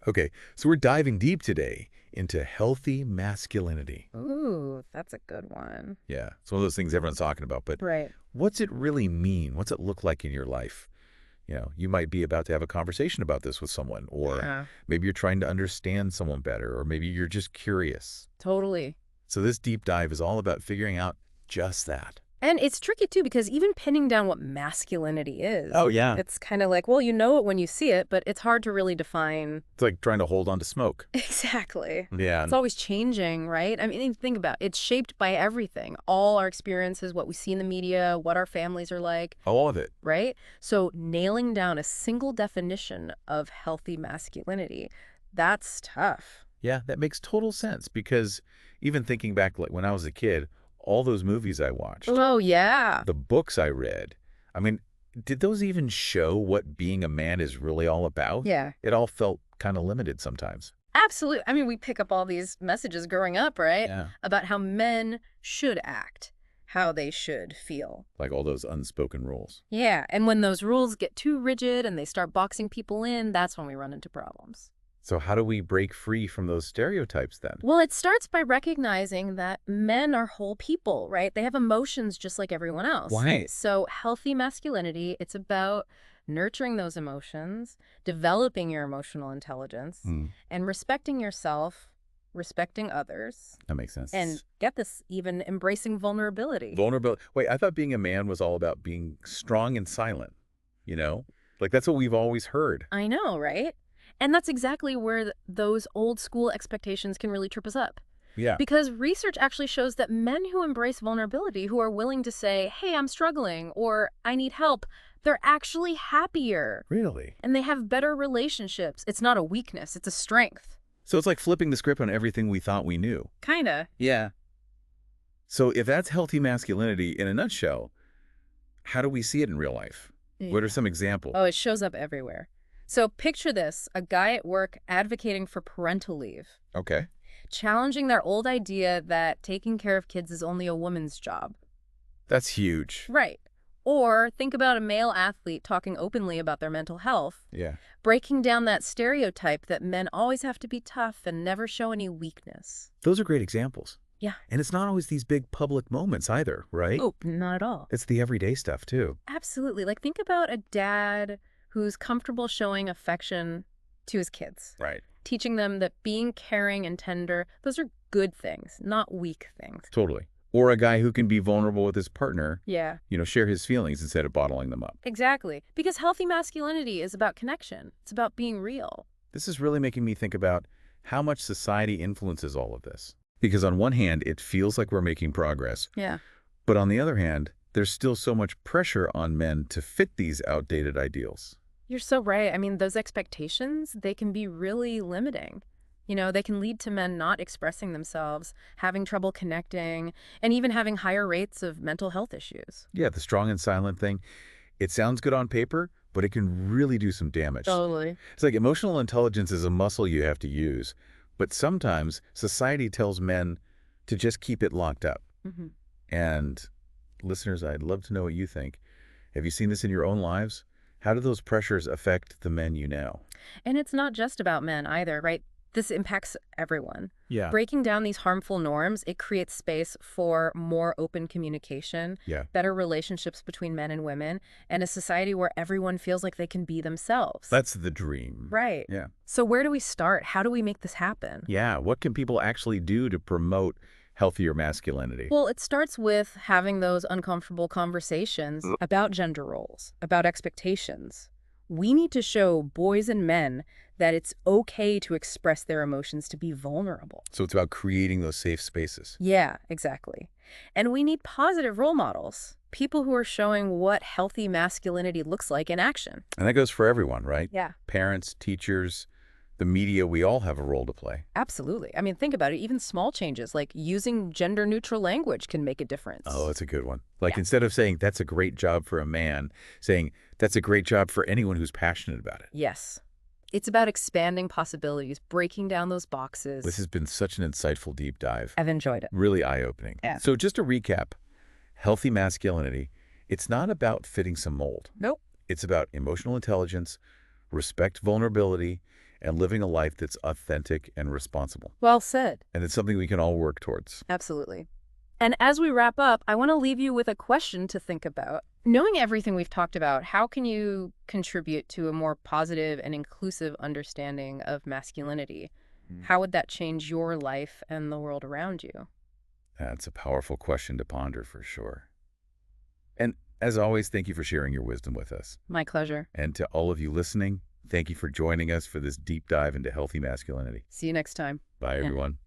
Okay, so we're diving deep today into healthy masculinity. Ooh, that's a good one. Yeah, it's one of those things everyone's talking about, but Right. what's it really mean? What's it look like in your life? You might be about to have a conversation about this with someone, or Yeah, maybe you're trying to understand someone better, or maybe you're just curious. totally. So this deep dive is all about figuring out just that. And it's tricky too because even pinning down what masculinity is, Oh, yeah. it's kind of like, well, you know it when you see it, but it's hard to really define. It's like trying to hold on to smoke. Exactly. Yeah, It's always changing, right? I mean, think about it. It's shaped by everything. All our experiences, what we see in the media, what our families are like, all of it. right? So nailing down a single definition of healthy masculinity, that's tough. Yeah, that makes total sense because even thinking back like when I was a kid, all those movies I watched, Oh, yeah. the books I read, I mean, did those even show what being a man is really all about? Yeah. It all felt kind of limited sometimes. Absolutely. I mean, we pick up all these messages growing up, right? Yeah. About how men should act, how they should feel. Like all those unspoken rules. Yeah. And when those rules get too rigid and they start boxing people in, that's when we run into problems. So how do we break free from those stereotypes then? Well, it starts by recognizing that men are whole people, right? They have emotions just like everyone else. Right. So healthy masculinity, it's about nurturing those emotions, developing your emotional intelligence, and respecting yourself, respecting others, That makes sense. and get this, even embracing vulnerability. Vulnerability. Wait, I thought being a man was all about being strong and silent, you know? Like that's what we've always heard. I know, right? And that's exactly where those old school expectations can really trip us up. Yeah. Because research actually shows that men who embrace vulnerability, who are willing to say, hey, I'm struggling, or I need help, they're actually happier. Really? And they have better relationships. It's not a weakness, it's a strength. So it's like flipping the script on everything we thought we knew. Kinda. Yeah. So if that's healthy masculinity in a nutshell, how do we see it in real life? What are some examples? Oh, it shows up everywhere. So picture this, a guy at work advocating for parental leave, Okay. challenging their old idea that taking care of kids is only a woman's job. That's huge. Right. Or think about a male athlete talking openly about their mental health, Yeah. breaking down that stereotype that men always have to be tough and never show any weakness. Those are great examples. Yeah. And it's not always these big public moments either, right? Oh, not at all. It's the everyday stuff too. Absolutely. Like think about a dad who's comfortable showing affection to his kids, Right. teaching them that being caring and tender, those are good things, not weak things. Totally. Or a guy who can be vulnerable with his partner, Yeah, share his feelings instead of bottling them up. exactly. Because healthy masculinity is about connection. It's about being real. This is really making me think about how much society influences all of this. Because on one hand, it feels like we're making progress. Yeah. But on the other hand, there's still so much pressure on men to fit these outdated ideals. You're so right. I mean, those expectations, they can be really limiting. They can lead to men not expressing themselves, having trouble connecting, and even having higher rates of mental health issues. Yeah, the strong and silent thing, it sounds good on paper, but it can really do some damage. Totally. It's like emotional intelligence is a muscle you have to use, but sometimes society tells men to just keep it locked up. Hmm. And listeners, I'd love to know what you think. Have you seen this in your own lives? How do those pressures affect the men you know? And it's not just about men either, right? This impacts everyone. Yeah. Breaking down these harmful norms, it creates space for more open communication, Yeah. better relationships between men and women, and a society where everyone feels like they can be themselves. That's the dream. Right. Yeah. So where do we start? How do we make this happen? Yeah. What can people actually do to promote healthier masculinity? Well, it starts with having those uncomfortable conversations about gender roles, about expectations. We need to show boys and men that it's okay to express their emotions, to be vulnerable. So it's about creating those safe spaces. Yeah, exactly. And we need positive role models, people who are showing what healthy masculinity looks like in action. And that goes for everyone, right? Yeah, Parents, teachers, the media, we all have a role to play. absolutely. I mean, think about it. Even small changes like using gender-neutral language can make a difference. Oh, that's a good one. Like Yeah. instead of saying that's a great job for a man, saying that's a great job for anyone who's passionate about it. Yes. It's about expanding possibilities, breaking down those boxes. This has been such an insightful deep dive. I've enjoyed it. Really eye-opening. Yeah. So just to recap, healthy masculinity, it's not about fitting some mold. Nope. It's about emotional intelligence, respect vulnerability, and living a life that's authentic and responsible. Well said. And it's something we can all work towards. Absolutely. And as we wrap up, I want to leave you with a question to think about. Knowing everything we've talked about, how can you contribute to a more positive and inclusive understanding of masculinity? How would that change your life and the world around you? That's a powerful question to ponder for sure. And as always, thank you for sharing your wisdom with us. My pleasure. And to all of you listening, thank you for joining us for this deep dive into healthy masculinity. See you next time. Bye, everyone.